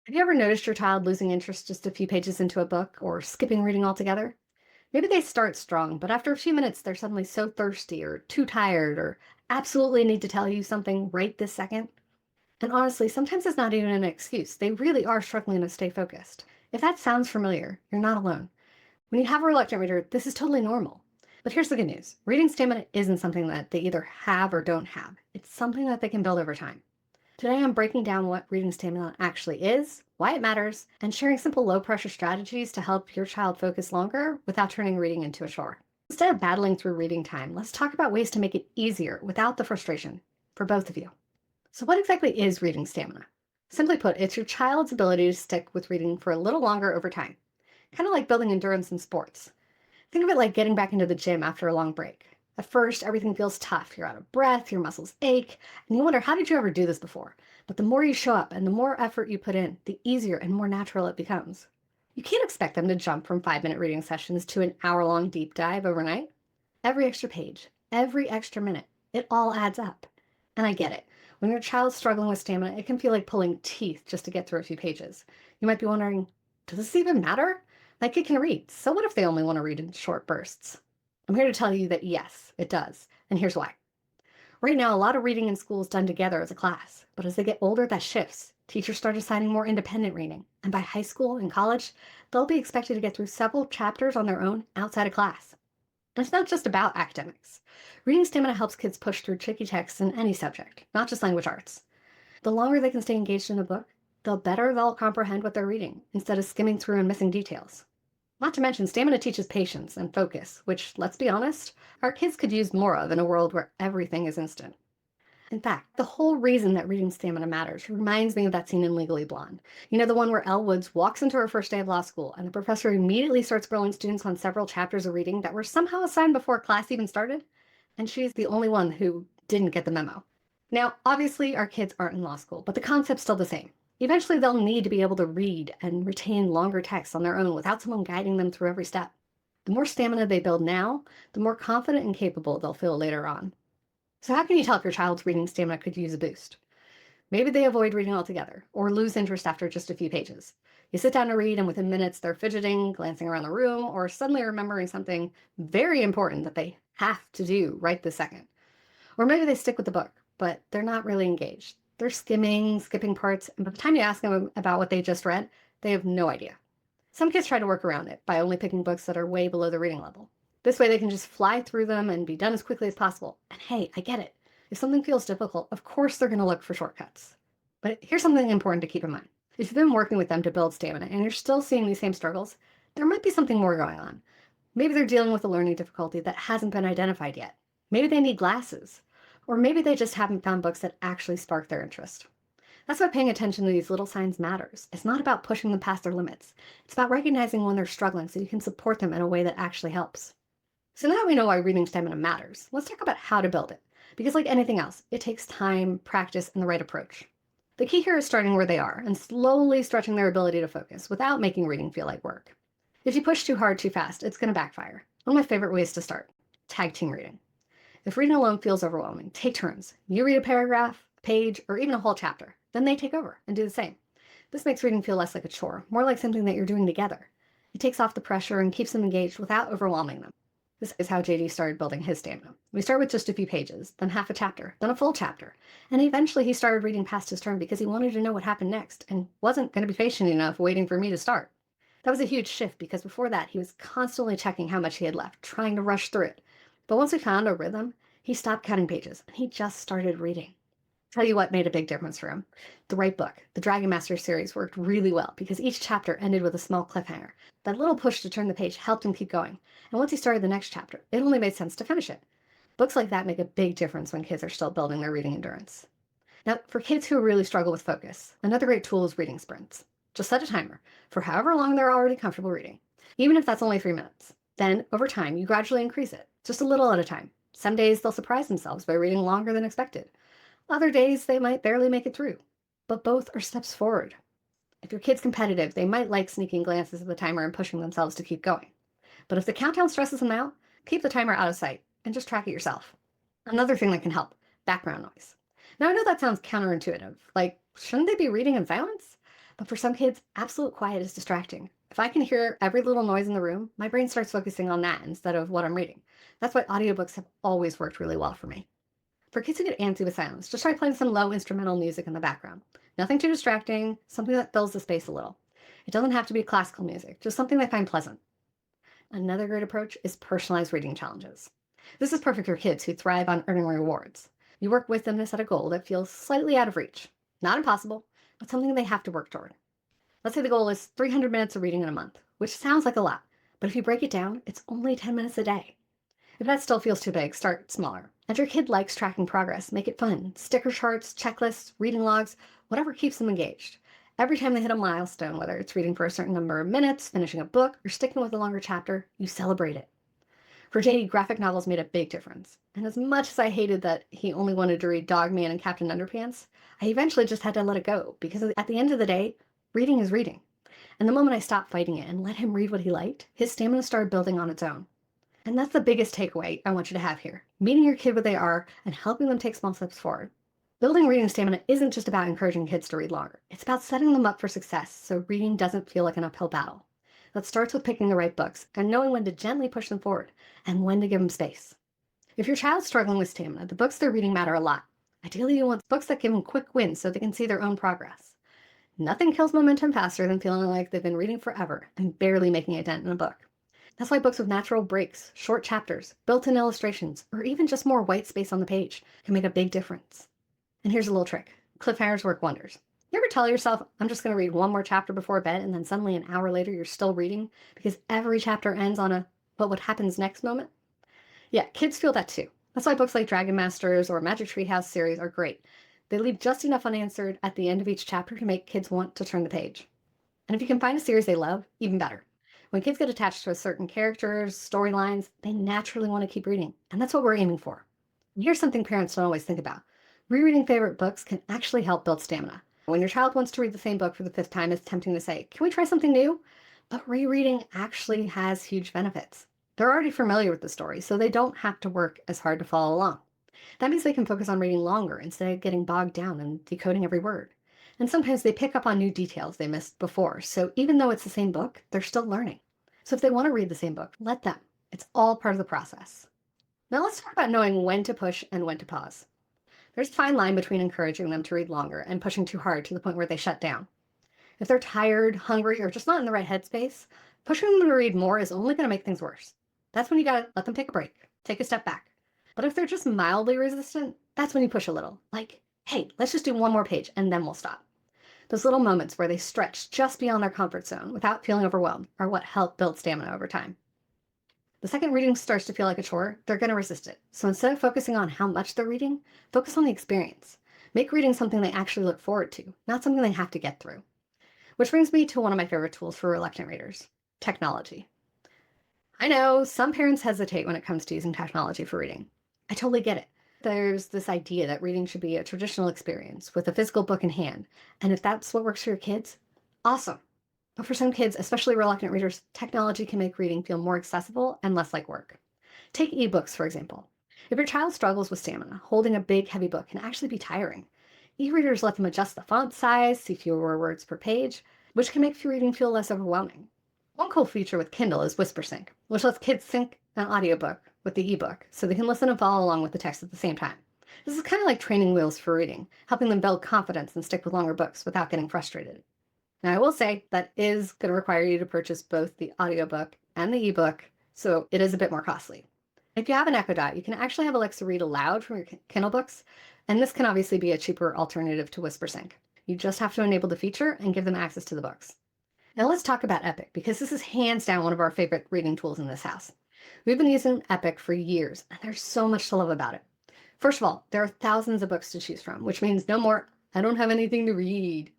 Have you ever noticed your child losing interest just a few pages into a book or skipping reading altogether? Maybe they start strong, but after a few minutes, they're suddenly so thirsty or too tired or absolutely need to tell you something right this second. And honestly, sometimes it's not even an excuse. They really are struggling to stay focused. If that sounds familiar, you're not alone. When you have a reluctant reader, this is totally normal. But here's the good news: reading stamina isn't something that they either have or don't have, it's something that they can build over time. Today, I'm breaking down what reading stamina actually is, why it matters, and sharing simple low pressure strategies to help your child focus longer without turning reading into a chore. Instead of battling through reading time, let's talk about ways to make it easier without the frustration for both of you. So, what exactly is reading stamina? Simply put, it's your child's ability to stick with reading for a little longer over time, kind of like building endurance in sports. Think of it like getting back into the gym after a long break. At first, everything feels tough. You're out of breath, your muscles ache, and you wonder, how did you ever do this before? But the more you show up and the more effort you put in, the easier and more natural it becomes. You can't expect them to jump from 5-minute reading sessions to an hour-long deep dive overnight. Every extra page, every extra minute, it all adds up. And I get it. When your child's struggling with stamina, it can feel like pulling teeth just to get through a few pages. You might be wondering, does this even matter? That kid can read, so what if they only want to read in short bursts? I'm here to tell you that yes, it does, and here's why. Right now, a lot of reading in school is done together as a class, but as they get older, that shifts. Teachers start assigning more independent reading, and by high school and college, they'll be expected to get through several chapters on their own outside of class. And it's not just about academics. Reading stamina helps kids push through tricky texts in any subject, not just language arts. The longer they can stay engaged in a book, the better they'll comprehend what they're reading, instead of skimming through and missing details. Not to mention, stamina teaches patience and focus, which, let's be honest, our kids could use more of in a world where everything is instant. In fact, the whole reason that reading stamina matters reminds me of that scene in Legally Blonde. You know, the one where Elle Woods walks into her first day of law school and the professor immediately starts grilling students on several chapters of reading that were somehow assigned before class even started? And she's the only one who didn't get the memo. Now, obviously, our kids aren't in law school, but the concept's still the same. Eventually, they'll need to be able to read and retain longer texts on their own without someone guiding them through every step. The more stamina they build now, the more confident and capable they'll feel later on. So, how can you tell if your child's reading stamina could use a boost? Maybe they avoid reading altogether or lose interest after just a few pages. You sit down to read, and within minutes, they're fidgeting, glancing around the room, or suddenly remembering something very important that they have to do right this second. Or maybe they stick with the book, but they're not really engaged. They're skimming, skipping parts, and by the time you ask them about what they just read, they have no idea. Some kids try to work around it by only picking books that are way below the reading level. This way they can just fly through them and be done as quickly as possible. And hey, I get it. If something feels difficult, of course they're going to look for shortcuts. But here's something important to keep in mind. If you've been working with them to build stamina and you're still seeing these same struggles, there might be something more going on. Maybe they're dealing with a learning difficulty that hasn't been identified yet. Maybe they need glasses. Or maybe they just haven't found books that actually spark their interest. That's why paying attention to these little signs matters. It's not about pushing them past their limits. It's about recognizing when they're struggling so you can support them in a way that actually helps. So now that we know why reading stamina matters, let's talk about how to build it. Because like anything else, it takes time, practice, and the right approach. The key here is starting where they are and slowly stretching their ability to focus without making reading feel like work. If you push too hard too fast, it's going to backfire. One of my favorite ways to start: tag team reading. If reading alone feels overwhelming, take turns. You read a paragraph, page, or even a whole chapter. Then they take over and do the same. This makes reading feel less like a chore, more like something that you're doing together. It takes off the pressure and keeps them engaged without overwhelming them. This is how JD started building his stamina. We start with just a few pages, then half a chapter, then a full chapter. And eventually he started reading past his turn because he wanted to know what happened next and wasn't going to be patient enough waiting for me to start. That was a huge shift because before that he was constantly checking how much he had left, trying to rush through it. But once he found a rhythm, he stopped counting pages and he just started reading. Tell you what made a big difference for him. The right book, the Dragon Master series, worked really well because each chapter ended with a small cliffhanger. That little push to turn the page helped him keep going. And once he started the next chapter, it only made sense to finish it. Books like that make a big difference when kids are still building their reading endurance. Now, for kids who really struggle with focus, another great tool is reading sprints. Just set a timer for however long they're already comfortable reading, even if that's only 3 minutes. Then, over time, you gradually increase it, just a little at a time. Some days they'll surprise themselves by reading longer than expected. Other days they might barely make it through. But both are steps forward. If your kid's competitive, they might like sneaking glances at the timer and pushing themselves to keep going. But if the countdown stresses them out, keep the timer out of sight and just track it yourself. Another thing that can help: background noise. Now, I know that sounds counterintuitive. Like, shouldn't they be reading in silence? But for some kids, absolute quiet is distracting. If I can hear every little noise in the room, my brain starts focusing on that instead of what I'm reading. That's why audiobooks have always worked really well for me. For kids who get antsy with silence, just try playing some low instrumental music in the background. Nothing too distracting, something that fills the space a little. It doesn't have to be classical music, just something they find pleasant. Another great approach is personalized reading challenges. This is perfect for kids who thrive on earning rewards. You work with them to set a goal that feels slightly out of reach. Not impossible, but something they have to work toward. Let's say the goal is 300 minutes of reading in a month, which sounds like a lot, but if you break it down, it's only 10 minutes a day. If that still feels too big, start smaller. And if your kid likes tracking progress, make it fun. Sticker charts, checklists, reading logs, whatever keeps them engaged. Every time they hit a milestone, whether it's reading for a certain number of minutes, finishing a book, or sticking with a longer chapter, you celebrate it. For JD, graphic novels made a big difference. And as much as I hated that he only wanted to read Dog Man and Captain Underpants, I eventually just had to let it go because at the end of the day, reading is reading. And the moment I stopped fighting it and let him read what he liked, his stamina started building on its own. And that's the biggest takeaway I want you to have here. Meeting your kid where they are and helping them take small steps forward. Building reading stamina isn't just about encouraging kids to read longer. It's about setting them up for success so reading doesn't feel like an uphill battle. That starts with picking the right books and knowing when to gently push them forward and when to give them space. If your child's struggling with stamina, the books they're reading matter a lot. Ideally, you want books that give them quick wins so they can see their own progress. Nothing kills momentum faster than feeling like they've been reading forever and barely making a dent in a book. That's why books with natural breaks, short chapters, built-in illustrations, or even just more white space on the page can make a big difference. And here's a little trick. Cliffhangers work wonders. You ever tell yourself, I'm just going to read one more chapter before bed, and then suddenly an hour later you're still reading because every chapter ends on a what happens next moment? Yeah, kids feel that too. That's why books like Dragon Masters or Magic Treehouse series are great. They leave just enough unanswered at the end of each chapter to make kids want to turn the page. And if you can find a series they love, even better. When kids get attached to certain characters, storylines, they naturally want to keep reading. And that's what we're aiming for. And here's something parents don't always think about. Rereading favorite books can actually help build stamina. When your child wants to read the same book for the fifth time, it's tempting to say, can we try something new? But rereading actually has huge benefits. They're already familiar with the story, so they don't have to work as hard to follow along. That means they can focus on reading longer instead of getting bogged down and decoding every word. And sometimes they pick up on new details they missed before, so even though it's the same book, they're still learning. So if they want to read the same book, let them. It's all part of the process. Now let's talk about knowing when to push and when to pause. There's a fine line between encouraging them to read longer and pushing too hard to the point where they shut down. If they're tired, hungry, or just not in the right headspace, pushing them to read more is only going to make things worse. That's when you gotta let them take a break, take a step back. But if they're just mildly resistant, that's when you push a little. Like, hey, let's just do one more page and then we'll stop. Those little moments where they stretch just beyond their comfort zone without feeling overwhelmed are what help build stamina over time. The second reading starts to feel like a chore, they're going to resist it. So instead of focusing on how much they're reading, focus on the experience. Make reading something they actually look forward to, not something they have to get through. Which brings me to one of my favorite tools for reluctant readers, technology. I know some parents hesitate when it comes to using technology for reading. I totally get it. There's this idea that reading should be a traditional experience with a physical book in hand. And if that's what works for your kids, awesome. But for some kids, especially reluctant readers, technology can make reading feel more accessible and less like work. Take ebooks, for example. If your child struggles with stamina, holding a big, heavy book can actually be tiring. E-readers let them adjust the font size, see fewer words per page, which can make reading feel less overwhelming. One cool feature with Kindle is Whisper Sync, which lets kids sync an audiobook with the ebook so they can listen and follow along with the text at the same time. This is kind of like training wheels for reading, helping them build confidence and stick with longer books without getting frustrated. Now, I will say that is going to require you to purchase both the audiobook and the ebook, so it is a bit more costly. If you have an Echo Dot, you can actually have Alexa read aloud from your Kindle books, and this can obviously be a cheaper alternative to Whisper Sync. You just have to enable the feature and give them access to the books. Now let's talk about Epic, because this is hands down one of our favorite reading tools in this house. We've been using Epic for years, and there's so much to love about it. First of all, there are thousands of books to choose from, which means no more, I don't have anything to read.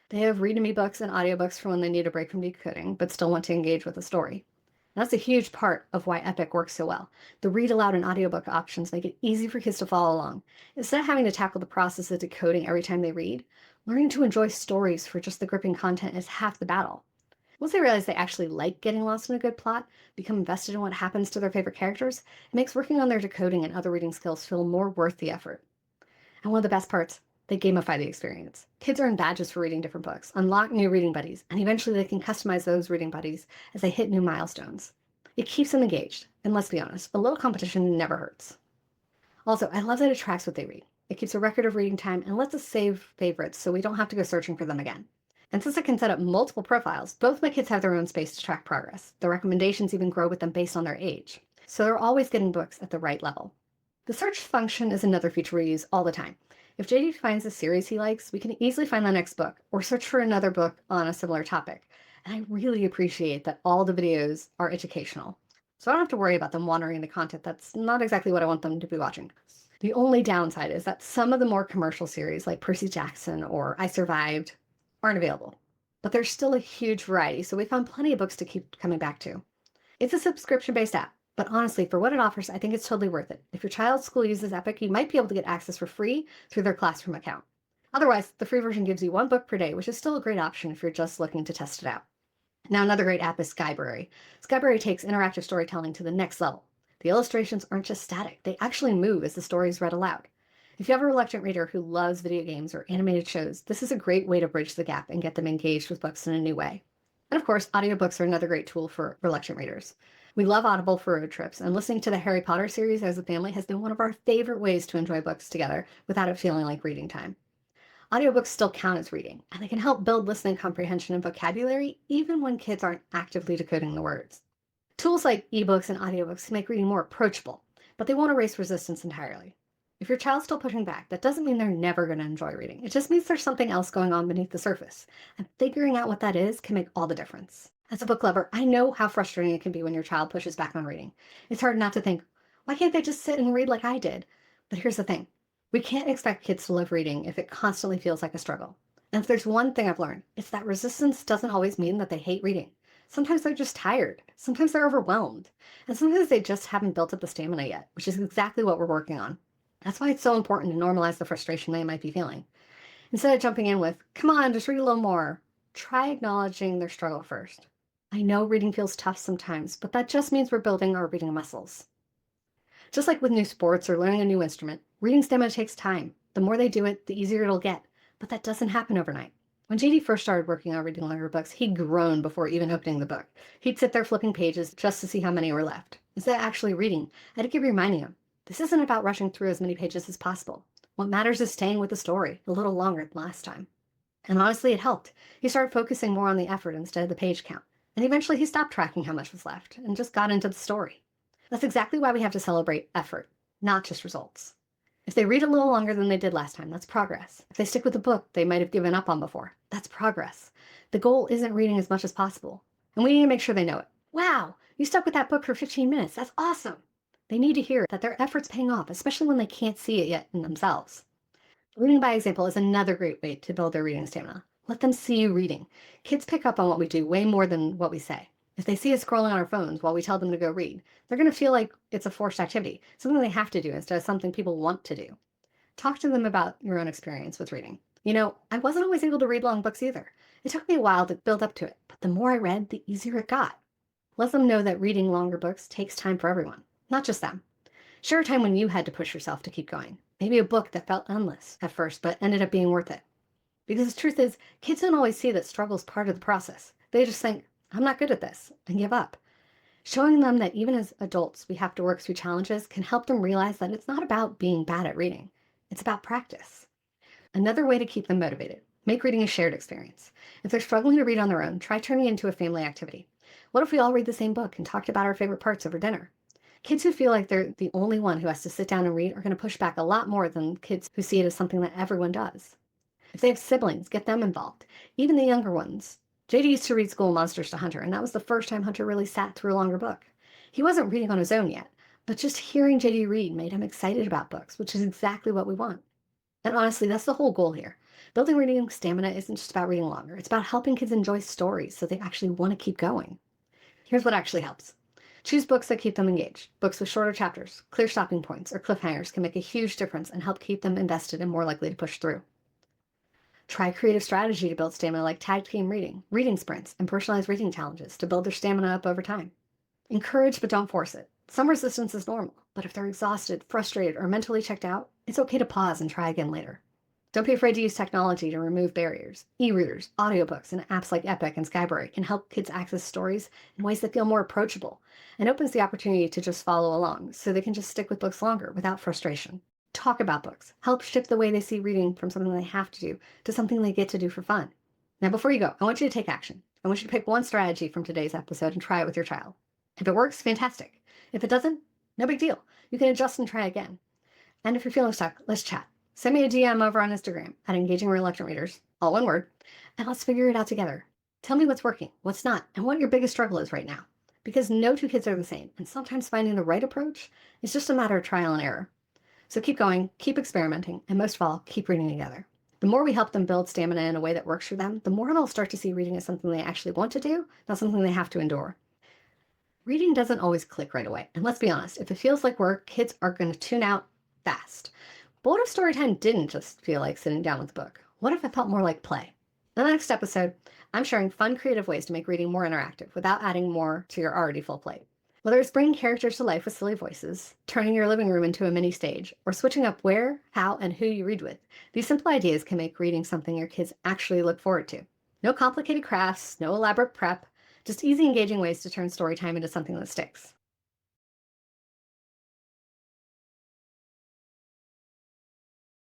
They have read-to-me books and audiobooks for when they need a break from decoding, but still want to engage with the story. That's a huge part of why Epic works so well. The read aloud and audiobook options make it easy for kids to follow along. Instead of having to tackle the process of decoding every time they read, learning to enjoy stories for just the gripping content is half the battle. Once they realize they actually like getting lost in a good plot, become invested in what happens to their favorite characters, it makes working on their decoding and other reading skills feel more worth the effort. And one of the best parts, They gamify the experience. Kids earn badges for reading different books, unlock new reading buddies, and eventually they can customize those reading buddies as they hit new milestones. It keeps them engaged, and let's be honest, a little competition never hurts. Also, I love that it tracks what they read. It keeps a record of reading time and lets us save favorites so we don't have to go searching for them again. And since I can set up multiple profiles, both my kids have their own space to track progress. The recommendations even grow with them based on their age. So they're always getting books at the right level. The search function is another feature we use all the time. If JD finds a series he likes, we can easily find the next book or search for another book on a similar topic. And I really appreciate that all the videos are educational. So I don't have to worry about them wandering into content that's not exactly what I want them to be watching. The only downside is that some of the more commercial series like Percy Jackson or I Survived aren't available. But there's still a huge variety, so we found plenty of books to keep coming back to. It's a subscription-based app, but honestly, for what it offers, I think it's totally worth it. If your child's school uses Epic, you might be able to get access for free through their classroom account. Otherwise, the free version gives you one book per day, which is still a great option if you're just looking to test it out. Now, another great app is Skybrary. Skybrary takes interactive storytelling to the next level. The illustrations aren't just static, they actually move as the story is read aloud. If you have a reluctant reader who loves video games or animated shows, this is a great way to bridge the gap and get them engaged with books in a new way. And of course, audiobooks are another great tool for reluctant readers. We love Audible for road trips, and listening to the Harry Potter series as a family has been one of our favorite ways to enjoy books together without it feeling like reading time. Audiobooks still count as reading, and they can help build listening comprehension and vocabulary even when kids aren't actively decoding the words. Tools like ebooks and audiobooks can make reading more approachable, but they won't erase resistance entirely. If your child's still pushing back, that doesn't mean they're never going to enjoy reading. It just means there's something else going on beneath the surface, and figuring out what that is can make all the difference. As a book lover, I know how frustrating it can be when your child pushes back on reading. It's hard not to think, why can't they just sit and read like I did? But here's the thing. We can't expect kids to love reading if it constantly feels like a struggle. And if there's one thing I've learned, it's that resistance doesn't always mean that they hate reading. Sometimes they're just tired. Sometimes they're overwhelmed. And sometimes they just haven't built up the stamina yet, which is exactly what we're working on. That's why it's so important to normalize the frustration they might be feeling. Instead of jumping in with, come on, just read a little more, try acknowledging their struggle first. I know reading feels tough sometimes, but that just means we're building our reading muscles. Just like with new sports or learning a new instrument, reading stamina takes time. The more they do it, the easier it'll get. But that doesn't happen overnight. When JD first started working on reading longer books, he'd groan before even opening the book. He'd sit there flipping pages just to see how many were left. Instead of actually reading, I had to keep reminding him, this isn't about rushing through as many pages as possible. What matters is staying with the story a little longer than last time. And honestly, it helped. He started focusing more on the effort instead of the page count. And eventually he stopped tracking how much was left and just got into the story. That's exactly why we have to celebrate effort, not just results. If they read a little longer than they did last time, that's progress. If they stick with a book they might have given up on before, that's progress. The goal isn't reading as much as possible. And we need to make sure they know it. Wow, you stuck with that book for 15 minutes. That's awesome. They need to hear that their effort's paying off, especially when they can't see it yet in themselves. Reading by example is another great way to build their reading stamina. Let them see you reading. Kids pick up on what we do way more than what we say. If they see us scrolling on our phones while we tell them to go read, they're going to feel like it's a forced activity, something they have to do instead of something people want to do. Talk to them about your own experience with reading. I wasn't always able to read long books either. It took me a while to build up to it, but the more I read, the easier it got. Let them know that reading longer books takes time for everyone, not just them. Share a time when you had to push yourself to keep going. Maybe a book that felt endless at first, but ended up being worth it. Because the truth is, kids don't always see that struggle is part of the process. They just think, I'm not good at this, and give up. Showing them that even as adults, we have to work through challenges can help them realize that it's not about being bad at reading. It's about practice. Another way to keep them motivated, make reading a shared experience. If they're struggling to read on their own, try turning it into a family activity. What if we all read the same book and talked about our favorite parts over dinner? Kids who feel like they're the only one who has to sit down and read are going to push back a lot more than kids who see it as something that everyone does. If they have siblings, get them involved, even the younger ones. JD used to read School Monsters to Hunter, and that was the first time Hunter really sat through a longer book. He wasn't reading on his own yet, but just hearing JD read made him excited about books, which is exactly what we want. And honestly, that's the whole goal here. Building reading stamina isn't just about reading longer. It's about helping kids enjoy stories so they actually want to keep going. Here's what actually helps. Choose books that keep them engaged. Books with shorter chapters, clear stopping points, or cliffhangers can make a huge difference and help keep them invested and more likely to push through. Try creative strategy to build stamina like tag team reading, reading sprints, and personalized reading challenges to build their stamina up over time. Encourage but don't force it. Some resistance is normal, but if they're exhausted, frustrated, or mentally checked out, it's okay to pause and try again later. Don't be afraid to use technology to remove barriers. E-readers, audiobooks, and apps like Epic and Skybrary can help kids access stories in ways that feel more approachable and opens the opportunity to just follow along so they can just stick with books longer without frustration. Talk about books. Help shift the way they see reading from something they have to do to something they get to do for fun. Now, before you go, I want you to take action. I want you to pick one strategy from today's episode and try it with your child. If it works, fantastic. If it doesn't, no big deal. You can adjust and try again. And if you're feeling stuck, let's chat. Send me a DM over on Instagram at Engaging Reluctant Readers, all one word, and let's figure it out together. Tell me what's working, what's not, and what your biggest struggle is right now. Because no two kids are the same, and sometimes finding the right approach is just a matter of trial and error. So keep going, keep experimenting, and most of all, keep reading together. The more we help them build stamina in a way that works for them, the more they'll start to see reading as something they actually want to do, not something they have to endure. Reading doesn't always click right away, and let's be honest, if it feels like work, kids are going to tune out fast. But what if story time didn't just feel like sitting down with a book? What if it felt more like play? In the next episode, I'm sharing fun, creative ways to make reading more interactive without adding more to your already full plate. Whether it's bringing characters to life with silly voices, turning your living room into a mini stage, or switching up where, how, and who you read with, these simple ideas can make reading something your kids actually look forward to. No complicated crafts, no elaborate prep, just easy, engaging ways to turn story time into something that sticks.